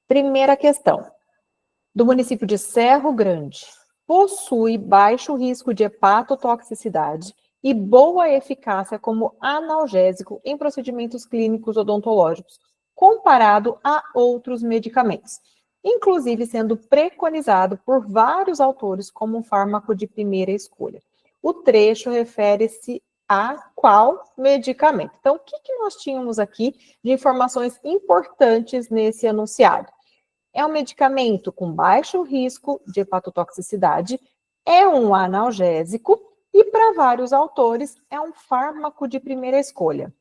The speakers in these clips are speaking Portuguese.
Primeira questão. Do município de Cerro Grande, possui baixo risco de hepatotoxicidade e boa eficácia como analgésico em procedimentos clínicos odontológicos, comparado a outros medicamentos, inclusive sendo preconizado por vários autores como um fármaco de primeira escolha. O trecho refere-se a qual medicamento? Então, o que nós tínhamos aqui de informações importantes nesse enunciado? É um medicamento com baixo risco de hepatotoxicidade, é um analgésico e, para vários autores, é um fármaco de primeira escolha.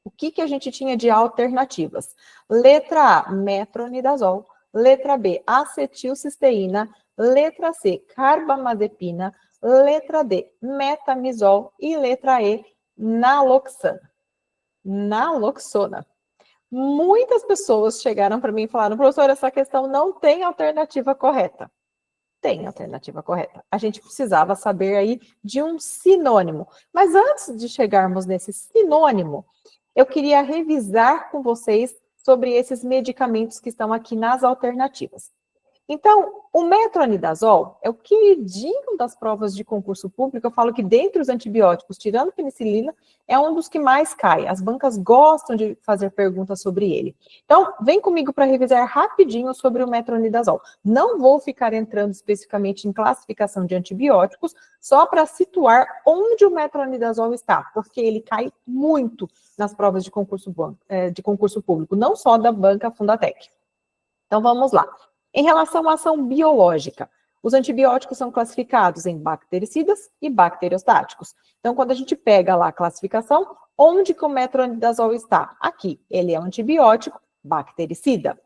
O que a gente tinha de alternativas? Letra A, metronidazol. Letra B, acetilcisteína. Letra C, carbamazepina. Letra D, metamizol. E letra E, naloxona. Naloxona. Muitas pessoas chegaram para mim e falaram, professor, essa questão não tem alternativa correta. Tem alternativa correta. A gente precisava saber aí de um sinônimo. Mas antes de chegarmos nesse sinônimo, eu queria revisar com vocês sobre esses medicamentos que estão aqui nas alternativas. Então, o metronidazol é o queridinho das provas de concurso público. Eu falo que dentre os antibióticos, tirando penicilina, é um dos que mais cai. As bancas gostam de fazer perguntas sobre ele. Então, vem comigo para revisar rapidinho sobre o metronidazol. Não vou ficar entrando especificamente em classificação de antibióticos, só para situar onde o metronidazol está, porque ele cai muito nas provas de concurso público, não só da banca Fundatec. Então, vamos lá. Em relação à ação biológica, os antibióticos são classificados em bactericidas e bacteriostáticos. Então, quando a gente pega lá a classificação, onde que o metronidazol está? Aqui, ele é um antibiótico bactericida.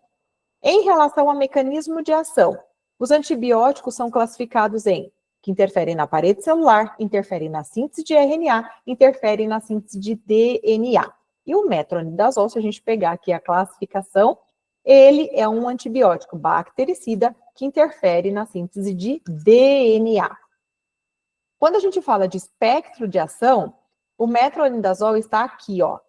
Em relação ao mecanismo de ação, os antibióticos são classificados em que interferem na parede celular, interferem na síntese de RNA, interferem na síntese de DNA. E o metronidazol, se a gente pegar aqui a classificação, ele é um antibiótico bactericida que interfere na síntese de DNA. Quando a gente fala de espectro de ação, o metronidazol está aqui, ó.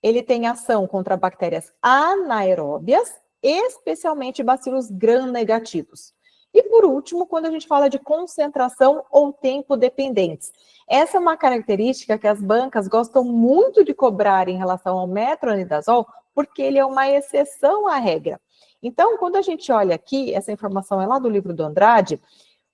Ele tem ação contra bactérias anaeróbias, especialmente bacilos gram-negativos. E por último, quando a gente fala de concentração ou tempo dependentes. Essa é uma característica que as bancas gostam muito de cobrar em relação ao metronidazol, porque ele é uma exceção à regra. Então, quando a gente olha aqui, essa informação é lá do livro do Andrade,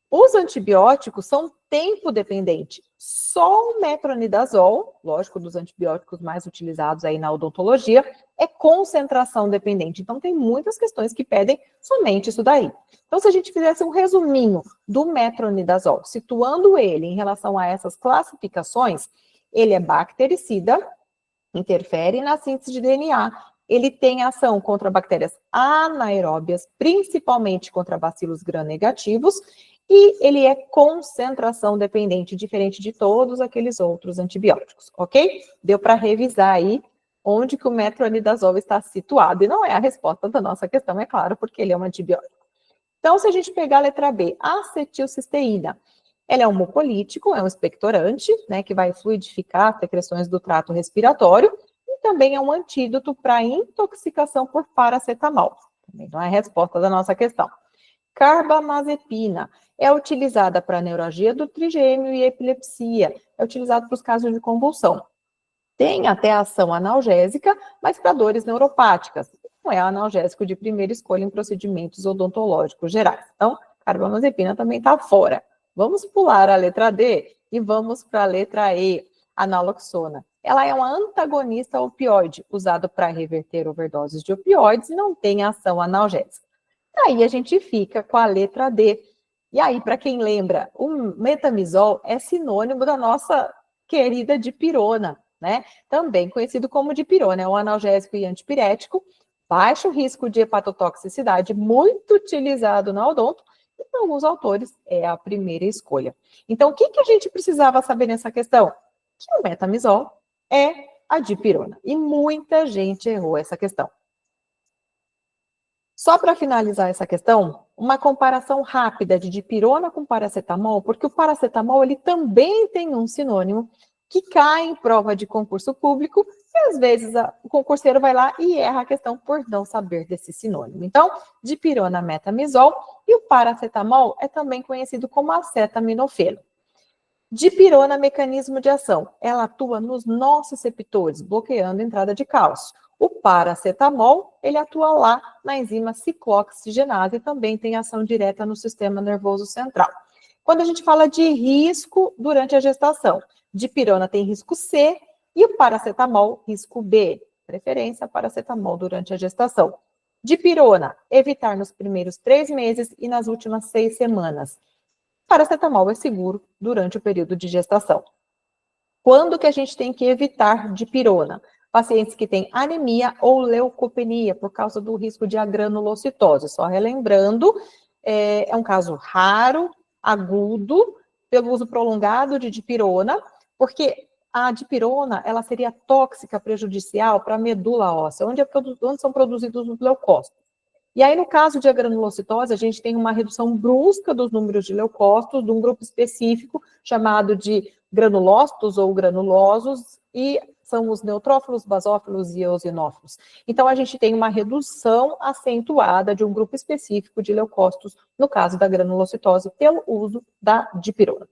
os antibióticos são tempo dependente. Só o metronidazol, lógico, dos antibióticos mais utilizados aí na odontologia, é concentração dependente. Então, tem muitas questões que pedem somente isso daí. Então, se a gente fizesse um resuminho do metronidazol, situando ele em relação a essas classificações, ele é bactericida, interfere na síntese de DNA, ele tem ação contra bactérias anaeróbias, principalmente contra bacilos gram-negativos, e ele é concentração dependente, diferente de todos aqueles outros antibióticos, ok? Deu para revisar aí onde que o metronidazol está situado, e não é a resposta da nossa questão, é claro, porque ele é um antibiótico. Então, se a gente pegar a letra B, acetilcisteína, ela é um mucolítico, é um expectorante, né, que vai fluidificar as secreções do trato respiratório, e também é um antídoto para intoxicação por paracetamol. Também não é a resposta da nossa questão. Carbamazepina é utilizada para neuralgia do trigêmeo e epilepsia, é utilizado para os casos de convulsão. Tem até ação analgésica, mas para dores neuropáticas. Não é analgésico de primeira escolha em procedimentos odontológicos gerais. Então, carbamazepina também está fora. Vamos pular a letra D e vamos para a letra E, a naloxona. Ela é uma antagonista opioide, usado para reverter overdoses de opioides e não tem ação analgésica. Aí a gente fica com a letra D. E aí, para quem lembra, o metamizol é sinônimo da nossa querida dipirona, né? Também conhecido como dipirona, é um analgésico e antipirético, baixo risco de hepatotoxicidade, muito utilizado na odonto, e para alguns autores é a primeira escolha. Então, o que a gente precisava saber nessa questão? Que o metamizol é a dipirona. E muita gente errou essa questão. Só para finalizar essa questão, uma comparação rápida de dipirona com paracetamol, porque o paracetamol ele também tem um sinônimo, que cai em prova de concurso público e às vezes o concurseiro vai lá e erra a questão por não saber desse sinônimo. Então, dipirona, metamizol e o paracetamol é também conhecido como acetaminofeno. Dipirona, mecanismo de ação. Ela atua nos nossos receptores, bloqueando a entrada de cálcio. O paracetamol, ele atua lá na enzima ciclooxigenase e também tem ação direta no sistema nervoso central. Quando a gente fala de risco durante a gestação, dipirona tem risco C e o paracetamol, risco B. Preferência, paracetamol durante a gestação. Dipirona, evitar nos primeiros 3 meses e nas últimas 6 semanas. Paracetamol é seguro durante o período de gestação. Quando que a gente tem que evitar dipirona? Pacientes que têm anemia ou leucopenia por causa do risco de agranulocitose. Só relembrando, é um caso raro, agudo, pelo uso prolongado de dipirona, porque a dipirona ela seria tóxica, prejudicial para a medula óssea, onde são produzidos os leucócitos. E aí, no caso de agranulocitose, a gente tem uma redução brusca dos números de leucócitos de um grupo específico chamado de granulócitos ou granulosos, e são os neutrófilos, basófilos e eosinófilos. Então, a gente tem uma redução acentuada de um grupo específico de leucócitos, no caso da granulocitose, pelo uso da dipirona.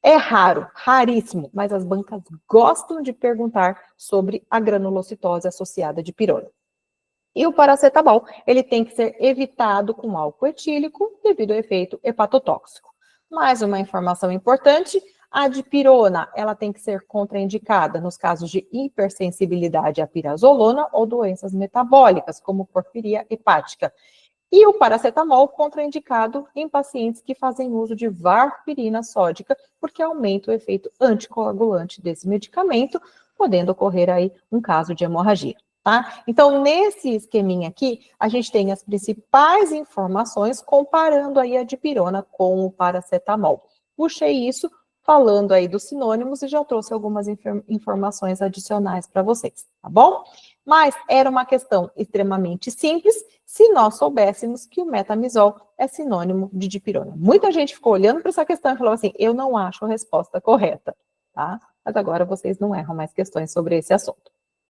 É raro, raríssimo, mas as bancas gostam de perguntar sobre a granulocitose associada à dipirona. E o paracetamol, ele tem que ser evitado com álcool etílico devido ao efeito hepatotóxico. Mais uma informação importante, a dipirona, ela tem que ser contraindicada nos casos de hipersensibilidade à pirazolona ou doenças metabólicas, como porfiria hepática. E o paracetamol contraindicado em pacientes que fazem uso de varfarina sódica, porque aumenta o efeito anticoagulante desse medicamento, podendo ocorrer aí um caso de hemorragia. Tá? Então, nesse esqueminha aqui, a gente tem as principais informações comparando aí a dipirona com o paracetamol. Puxei isso falando aí dos sinônimos e já trouxe algumas informações adicionais para vocês, tá bom? Mas era uma questão extremamente simples se nós soubéssemos que o metamizol é sinônimo de dipirona. Muita gente ficou olhando para essa questão e falou assim, eu não acho a resposta correta, tá? Mas agora vocês não erram mais questões sobre esse assunto.